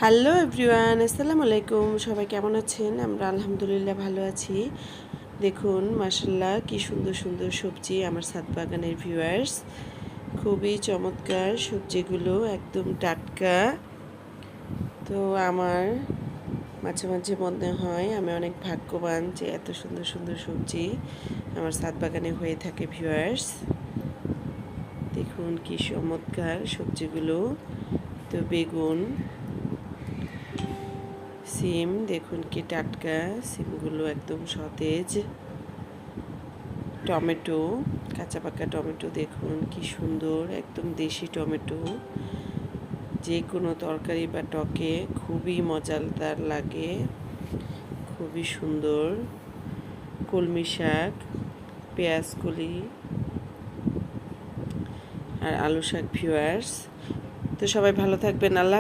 Hello everyone, আসসালামু আলাইকুম। সবাই কেমন আছেন? আমরা আলহামদুলিল্লাহ ভালো আছি। দেখুন মাশাআল্লাহ কি সুন্দর সুন্দর সবজি আমার ছাদ বাগানের ভিউয়ার্স। খুবই চমৎকার সবজিগুলো, একদম টাটকা। তো আমার মাঝে মাঝে মনে হয় আমি অনেক ভাগ্যবান যে এত সুন্দর সুন্দর সবজি আমার ছাদ বাগানে হয়ে থাকে ভিউয়ার্স। দেখুন কি চমৎকার সবজিগুলো। তো বেগুন, সিম দেখুন কি টাটকা, সিমগুলো একদম সতেজ। টমেটো, কাঁচা পাকা টমেটো দেখুন কি সুন্দর, একদম দেশি টমেটো। যে কোনো তরকারি বা টকে খুবই মজাদার লাগে, খুবই সুন্দর। কলমি শাক, পেঁয়াজ কলি আর আলু শাক ভিউয়ার্স। তো সবাই ভালো থাকবেন। আল্লাহ।